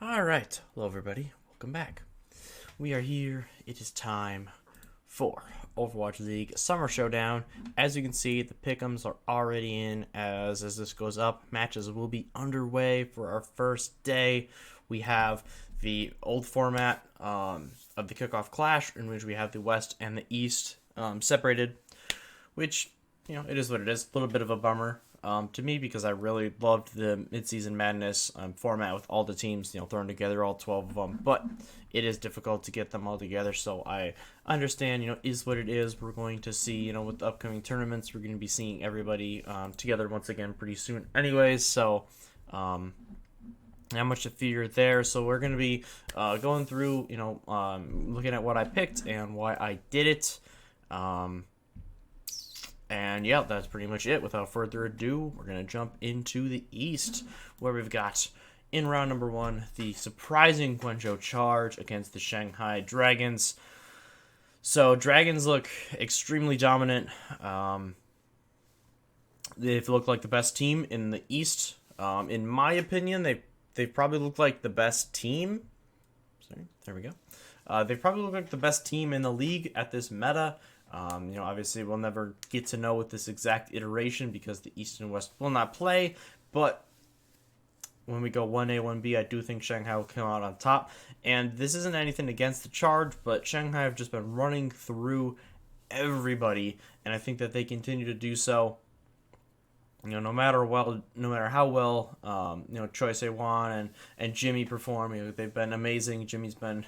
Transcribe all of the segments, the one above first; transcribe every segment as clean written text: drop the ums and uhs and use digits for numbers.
All right, hello everybody. Welcome back. We are here. It is time for Overwatch League Summer Showdown. As you can see, the pick'ems are already in. As this goes up, matches will be underway for our first day. We have the old format of the kickoff clash, in which we have the West and the East separated, which it is what it is. A little bit of a bummer to me because I really loved the midseason madness format with all the teams thrown together, all 12 of them. But it is difficult to get them all together, so I understand. Is what it is. We're going to see with the upcoming tournaments, we're going to be seeing everybody together once again pretty soon, anyways. So. Not much to fear there. So we're going to be going through, looking at what I picked and why I did it. And yeah, that's pretty much it. Without further ado, we're going to jump into the East, where we've got, in round number 1, the surprising Guangzhou Charge against the Shanghai Dragons. So Dragons look extremely dominant. They look like the best team in the East. In my opinion, they probably look like the best team. Sorry, there we go. They probably look like the best team in the league at this meta. Obviously we'll never get to know with this exact iteration because the East and West will not play, but when we go 1A, 1B, I do think Shanghai will come out on top. And this isn't anything against the Charge, but Shanghai have just been running through everybody, and I think that they continue to do so. No matter how well, Choi Se-Wan and Jimmy perform, they've been amazing. Jimmy's been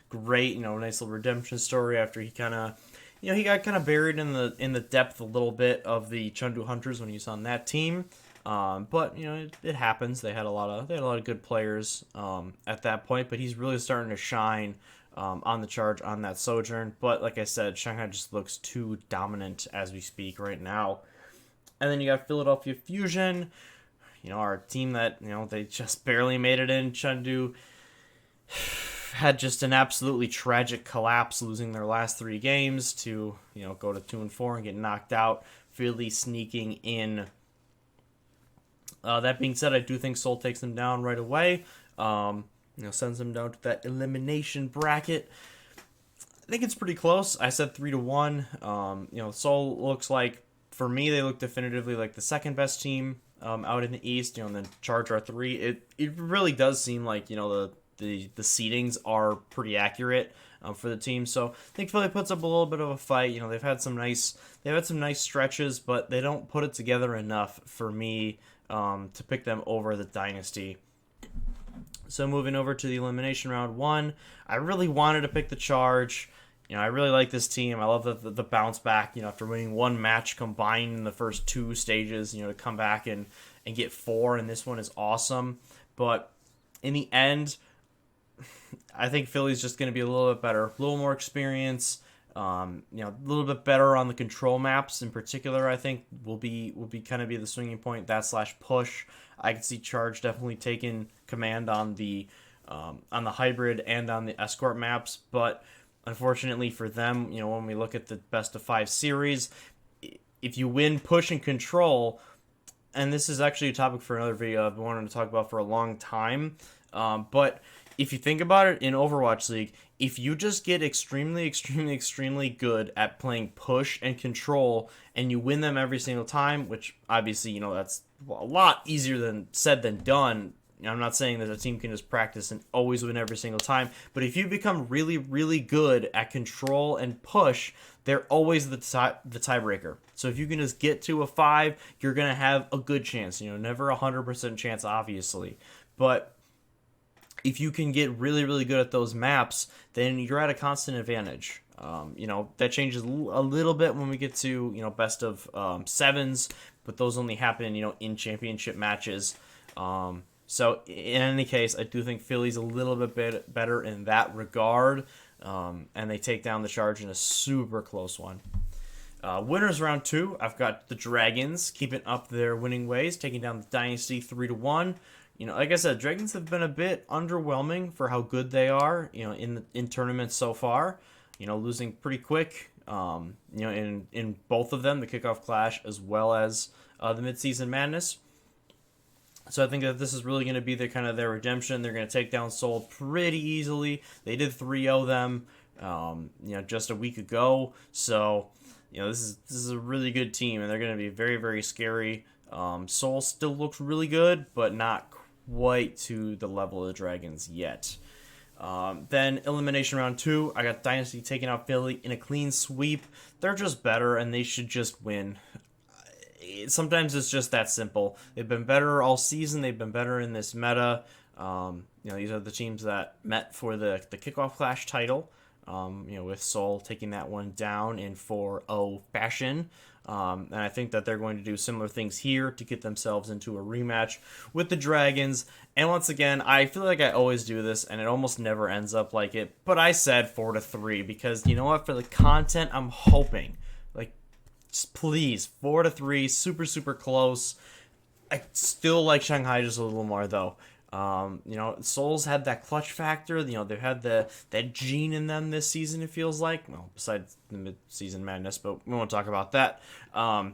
great. Nice little redemption story after he kind of. He got kind of buried in the depth a little bit of the Chengdu Hunters when he was on that team, but it happens. They had a lot of good players at that point, but he's really starting to shine on the Charge on that Sojourn. But like I said, Shanghai just looks too dominant as we speak right now. And then you got Philadelphia Fusion, our team that they just barely made it in. Chengdu had just an absolutely tragic collapse, losing their last 3 games to go to 2-4 and get knocked out. Philly sneaking in. That being said, I do think Seoul takes them down right away. Sends them down to that elimination bracket. I think it's pretty close. I said 3-1. Seoul looks like, for me, they look definitively like the second best team out in the East. And then Charge are 3. It really does seem like the seedings are pretty accurate for the team. So I think Philly puts up a little bit of a fight. They've had some nice stretches, but they don't put it together enough for me to pick them over the Dynasty. So moving over to the elimination round 1, I really wanted to pick the Charge. I really like this team. I love the bounce back, after winning 1 match combined in the first 2 stages, to come back and get 4, and this one is awesome. But in the end, I think Philly's just going to be a little bit better, a little more experience, a little bit better on the control maps in particular. I think will be kind of be the swinging point, that / push. I can see Charge definitely taking command on the hybrid and on the escort maps, but unfortunately for them, when we look at the best of 5 series, if you win push and control, and this is actually a topic for another video I've been wanting to talk about for a long time, but if you think about it in Overwatch League, if you just get extremely, extremely, extremely good at playing push and control, and you win them every single time, which obviously, that's a lot easier than said than done. I'm not saying that a team can just practice and always win every single time, but if you become really, really good at control and push, they're always the tiebreaker. So if you can just get to a 5, you're going to have a good chance. Never a 100% chance, obviously. But if you can get really, really good at those maps, then you're at a constant advantage. That changes a little bit when we get to, best of 7s, but those only happen, in championship matches. So in any case, I do think Philly's a little bit better in that regard, and they take down the Charge in a super close one. Winners round 2, I've got the Dragons keeping up their winning ways, taking down the Dynasty 3-1. Like I said, Dragons have been a bit underwhelming for how good they are, in tournaments so far. Losing pretty quick, in both of them, the kickoff clash as well as the midseason madness. So I think that this is really going to be their redemption. They're going to take down Seoul pretty easily. They did 3-0 them, just a week ago. So, this is a really good team, and they're going to be very, very scary. Seoul still looks really good, but not quite to the level of the Dragons yet. Then elimination round 2, I got Dynasty taking out Philly in a clean sweep. They're just better, and they should just win. Sometimes it's just that simple. They've been better all season. They've been better in this meta. These are the teams that met for the kickoff clash title. With Seoul taking that one down in 4-0 fashion. And I think that they're going to do similar things here to get themselves into a rematch with the Dragons. And once again, I feel like I always do this, and it almost never ends up like it. But I said 4-3 because, you know what? For the content, I'm hoping. Please, 4-3, super, super close. I still like Shanghai just a little more, though. Seoul's had that clutch factor. They've had that gene in them this season, it feels like. Well, besides the mid-season madness, but we won't talk about that. I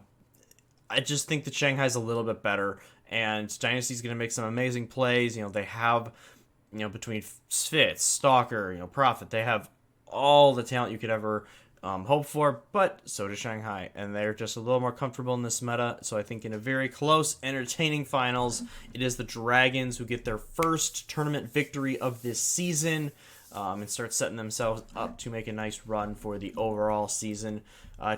just think that Shanghai's a little bit better, and Dynasty's going to make some amazing plays. They have, between Fitz, Stalker, Prophet, they have all the talent you could ever hope for, but so does Shanghai, and they're just a little more comfortable in this meta. So I think in a very close, entertaining finals, it is the Dragons who get their first tournament victory of this season, and start setting themselves up to make a nice run for the overall season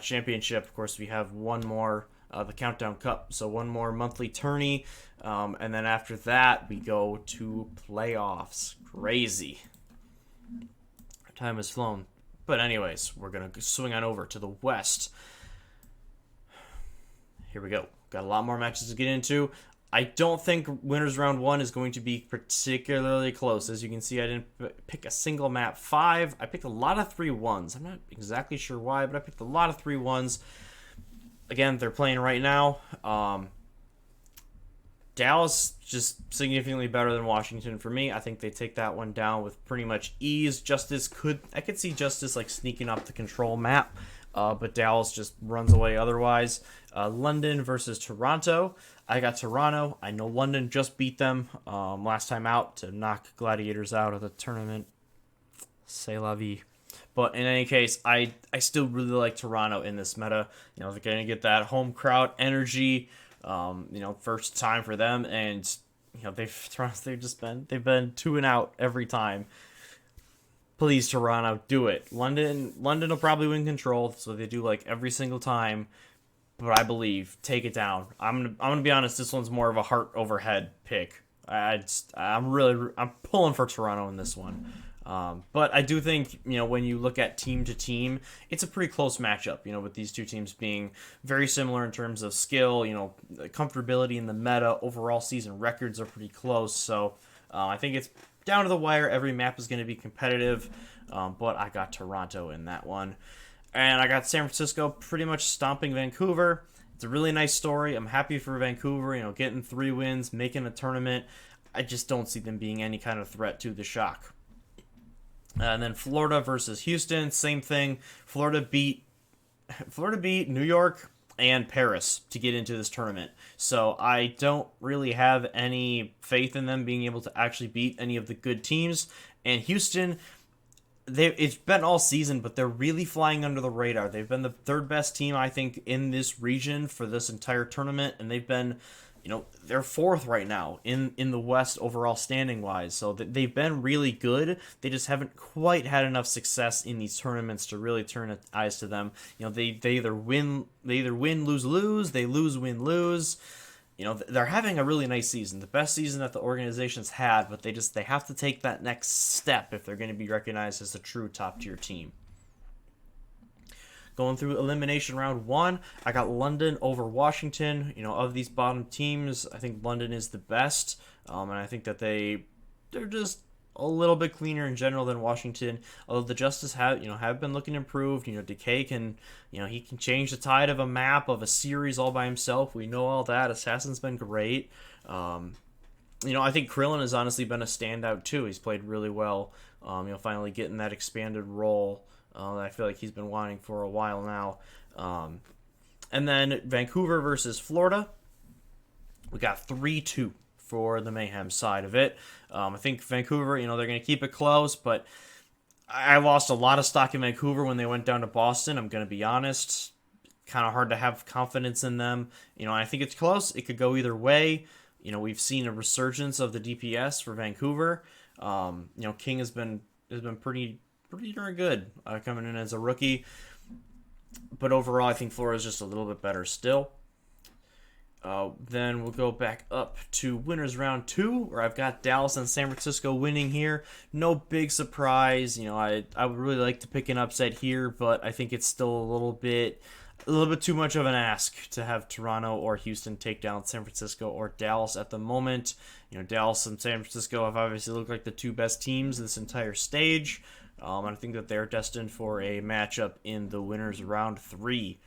championship. Of course, we have one more, the Countdown Cup, so one more monthly tourney, and then after that, we go to playoffs. Crazy. Time has flown. But anyways, we're going to swing on over to the West. Here we go. Got a lot more matches to get into. I don't think winners round 1 is going to be particularly close. As you can see, I didn't pick a single map 5. I picked a lot of 3-1s. I'm not exactly sure why, but I picked a lot of 3-1s. Again, they're playing right now. Dallas just significantly better than Washington for me. I think they take that one down with pretty much ease. I could see Justice sneaking up the control map, but Dallas just runs away otherwise. London versus Toronto. I got Toronto. I know London just beat them last time out to knock Gladiators out of the tournament. C'est la vie. But in any case, I still really like Toronto in this meta. They're going to get that home crowd energy. First time for them, and they've been 2 and out every time. Please, Toronto, do it. London will probably win control, so they do every single time. But I believe take it down. I'm gonna be honest. This one's more of a heart over head pick. I'm pulling for Toronto in this one. But I do think, when you look at team to team, it's a pretty close matchup, with these two teams being very similar in terms of skill, comfortability in the meta. Overall season records are pretty close. So I think it's down to the wire. Every map is going to be competitive. But I got Toronto in that one. And I got San Francisco pretty much stomping Vancouver. It's a really nice story. I'm happy for Vancouver, getting 3 wins, making a tournament. I just don't see them being any kind of threat to the Shock. And then Florida versus Houston, same thing. Florida beat New York and Paris to get into this tournament. So I don't really have any faith in them being able to actually beat any of the good teams. And Houston, it's been all season, but they're really flying under the radar. They've been the 3rd best team, I think, in this region for this entire tournament, and they've been, they're 4th right now in the West overall standing wise. So they've been really good. They just haven't quite had enough success in these tournaments to really turn eyes to them. They either win, lose, they lose, win, lose. They're having a really nice season, the best season that the organization's had, but they have to take that next step if they're going to be recognized as a true top tier team. Going through elimination round 1, I got London over Washington. Of these bottom teams, I think London is the best, and I think that they're just a little bit cleaner in general than Washington. Although the Justice have been looking improved. Decay can he can change the tide of a map, of a series all by himself. We know all that. Assassin's been great. I think Krillin has honestly been a standout too. He's played really well. Finally getting that expanded role that I feel like he's been wanting for a while now. And then Vancouver versus Florida. We got 3-2 for the Mayhem side of it. I think Vancouver, they're going to keep it close, but I lost a lot of stock in Vancouver when they went down to Boston. I'm going to be honest. Kind of hard to have confidence in them. I think it's close. It could go either way. We've seen a resurgence of the DPS for Vancouver. King has been pretty darn good coming in as a rookie. But overall, I think Florida is just a little bit better still. Then we'll go back up to winners round 2, where I've got Dallas and San Francisco winning here. No big surprise. I would really like to pick an upset here, but I think it's still a little bit too much of an ask to have Toronto or Houston take down San Francisco or Dallas at the moment. Dallas and San Francisco have obviously looked like the two best teams this entire stage. And I think that they're destined for a matchup in the winners round 3.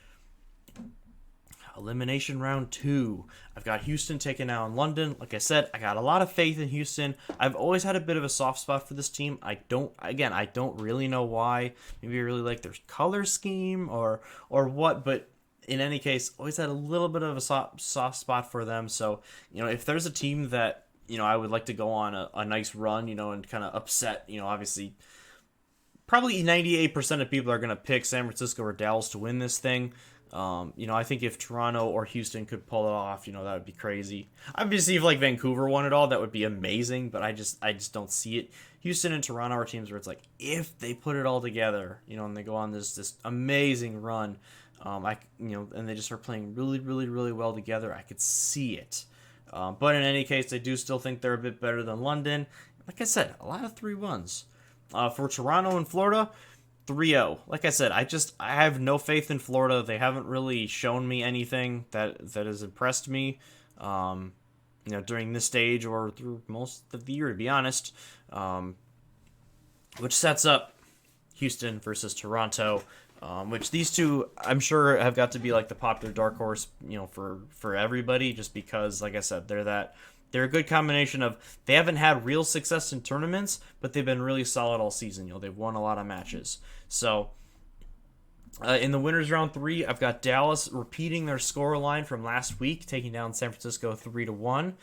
Elimination round 2. I've got Houston taking out London. Like I said, I got a lot of faith in Houston. I've always had a bit of a soft spot for this team. I don't really know why. Maybe I really like their color scheme or what, but in any case, always had a little bit of a soft spot for them. So, if there's a team that, I would like to go on a nice run, and kind of upset, obviously, probably 98% of people are going to pick San Francisco or Dallas to win this thing. I think if Toronto or Houston could pull it off, that would be crazy. Obviously, if Vancouver won it all, that would be amazing, but I just don't see it. Houston and Toronto are teams where it's if they put it all together, and they go on this amazing run, and they just start playing really, really, really well together, I could see it. But in any case, I do still think they're a bit better than London. Like I said, a lot of 3-1s. For Toronto and Florida, 3-0. Like I said, I have no faith in Florida. They haven't really shown me anything that has impressed me, during this stage or through most of the year, to be honest. Which sets up Houston versus Toronto, which these two, I'm sure, have got to be the popular dark horse, for everybody, just because, like I said, they're a good combination of, they haven't had real success in tournaments, but they've been really solid all season. They've won a lot of matches. So, in the winners round 3, I've got Dallas repeating their score line from last week, taking down San Francisco 3-1.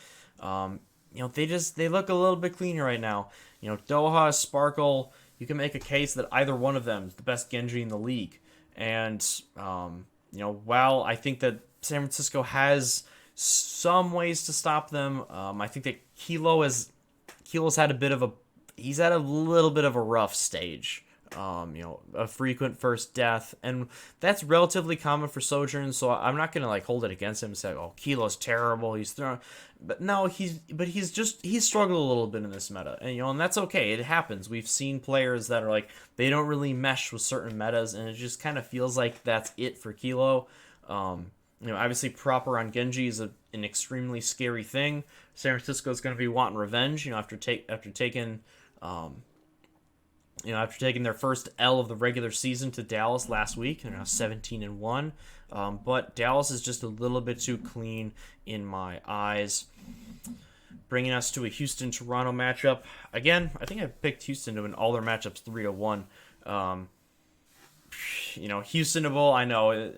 They look a little bit cleaner right now. Doha, Sparkle, you can make a case that either one of them is the best Genji in the league. And, while I think that San Francisco has some ways to stop them, I think that Kilo's had he's had a little bit of a rough stage. A frequent first death, and that's relatively common for Sojourn, so I'm not gonna hold it against him and say, oh, Kilo's terrible, he's thrown, but no, he's struggled a little bit in this meta, and that's okay, it happens. We've seen players that are they don't really mesh with certain metas, and it just kind of feels like that's it for Kilo. Obviously Proper on Genji is an extremely scary thing. San Francisco is going to be wanting revenge, after taking their first L of the regular season to Dallas last week. They're now 17-1. But Dallas is just a little bit too clean in my eyes. Bringing us to a Houston-Toronto matchup. Again, I think I picked Houston to win all their matchups 3-1. Houston of all, I know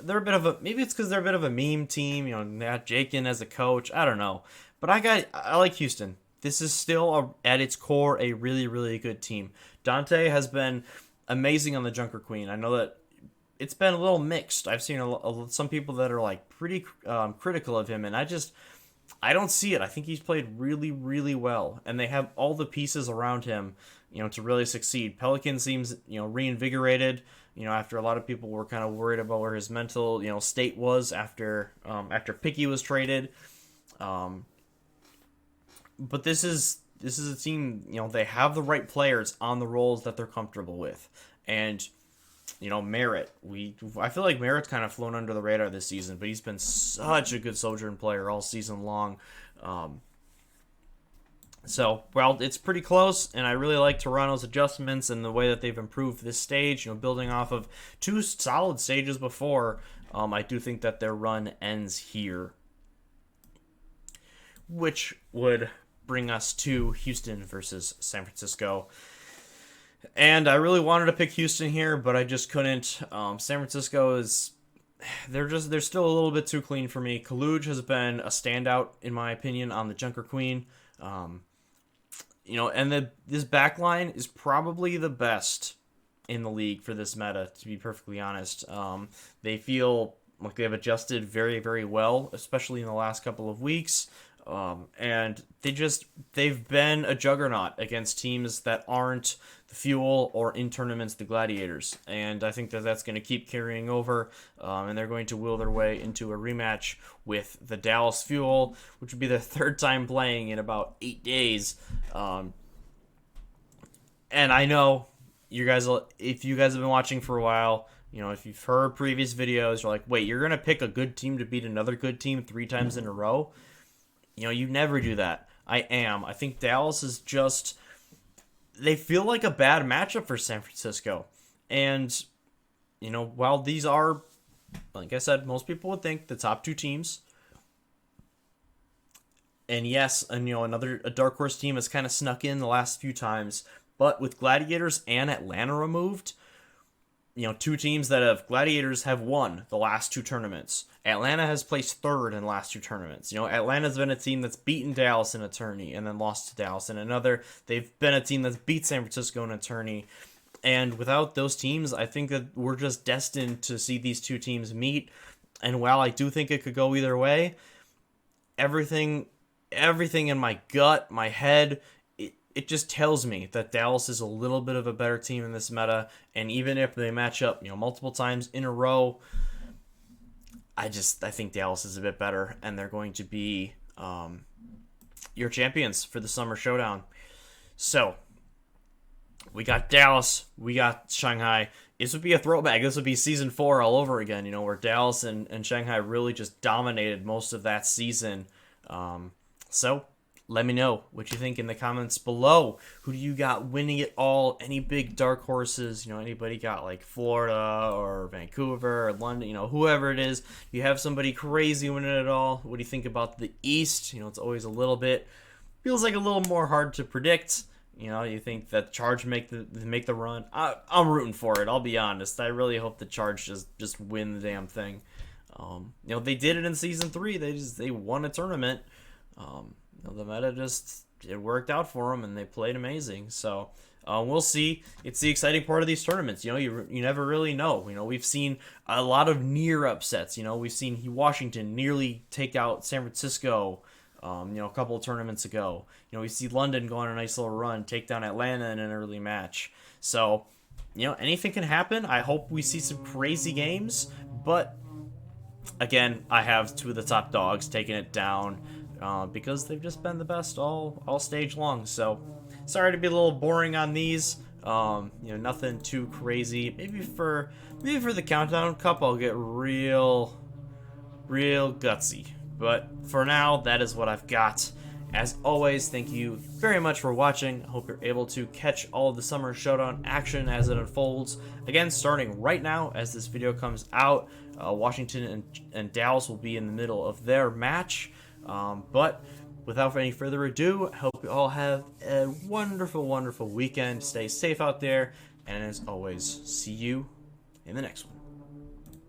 they're a bit of maybe it's because they're a bit of a meme team. They got Jakin as a coach. I don't know, but I like Houston. This is still at its core a really, really good team. Dante has been amazing on the Junker Queen. I know that it's been a little mixed. I've seen some people that are pretty critical of him, and I don't see it. I think he's played really, really well, and they have all the pieces around him, to really succeed. Pelican seems, reinvigorated, after a lot of people were kind of worried about where his mental, state was after Picky was traded. But this is a team, they have the right players on the roles that they're comfortable with. And, Merritt, I feel like Merritt's kind of flown under the radar this season, but he's been such a good Sojourn player all season long. It's pretty close, and I really like Toronto's adjustments and the way that they've improved this stage, building off of 2 solid stages before. I do think that their run ends here, which would bring us to Houston versus San Francisco. And I really wanted to pick Houston here, but I just couldn't. San Francisco is they're still a little bit too clean for me. Kaluj has been a standout in my opinion on the Junker Queen. And this backline is probably the best in the league for this meta, to be perfectly honest. They feel like they've adjusted very, very well, especially in the last couple of weeks. And they've been a juggernaut against teams that aren't the Fuel or in tournaments the Gladiators. And I think that that's going to keep carrying over, and they're going to will their way into a rematch with the Dallas Fuel, which would be their third time playing in about 8 days. And I know you guys, if you guys have been watching for a while, if you've heard previous videos, you're like, wait, you're going to pick a good team to beat another good team 3 times in a row? You never do that. I think Dallas is just, they feel like a bad matchup for San Francisco. And, while these are, like I said, most people would think the top 2 teams. And yes, a dark horse team has kind of snuck in the last few times. But with Gladiators and Atlanta removed, 2 teams that have Gladiators have won the last 2 tournaments. Atlanta has placed 3rd in the last 2 tournaments. Atlanta's been a team that's beaten Dallas in a tourney and then lost to Dallas in another. They've been a team that's beat San Francisco in a tourney. And without those teams, I think that we're just destined to see these 2 teams meet. And while I do think it could go either way, everything in my gut, my head, it just tells me that Dallas is a little bit of a better team in this meta, and even if they match up, multiple times in a row, I think Dallas is a bit better, and they're going to be your champions for the Summer Showdown. So, we got Dallas, we got Shanghai. This would be a throwback. This would be Season 4 all over again, where Dallas and Shanghai really just dominated most of that season. So, let me know what you think in the comments below. Who do you got winning it all? Any big dark horses? Anybody got like Florida or Vancouver or London? Whoever it is. You have somebody crazy winning it all. What do you think about the East? It's always a little bit, feels like a little more hard to predict. You think that Charge make the run? I'm rooting for it. I'll be honest. I really hope the Charge just win the damn thing. They did it in Season 3. They won a tournament. The meta it worked out for them, and they played amazing. So we'll see. It's the exciting part of these tournaments. You never really know. We've seen a lot of near upsets. We've seen Washington nearly take out San Francisco. A couple of tournaments ago. We see London go on a nice little run, take down Atlanta in an early match. So anything can happen. I hope we see some crazy games, but again, I have 2 of the top dogs taking it down. Because they've just been the best all stage long. So sorry to be a little boring on these. Nothing too crazy. Maybe for the Countdown Cup I'll get real gutsy. But for now, that is what I've got. As always, thank you very much for watching. I hope you're able to catch all of the Summer Showdown action as it unfolds. Again, starting right now as this video comes out, Washington and Dallas will be in the middle of their match. But without any further ado, I hope you all have a wonderful, wonderful weekend. Stay safe out there, and as always, see you in the next one.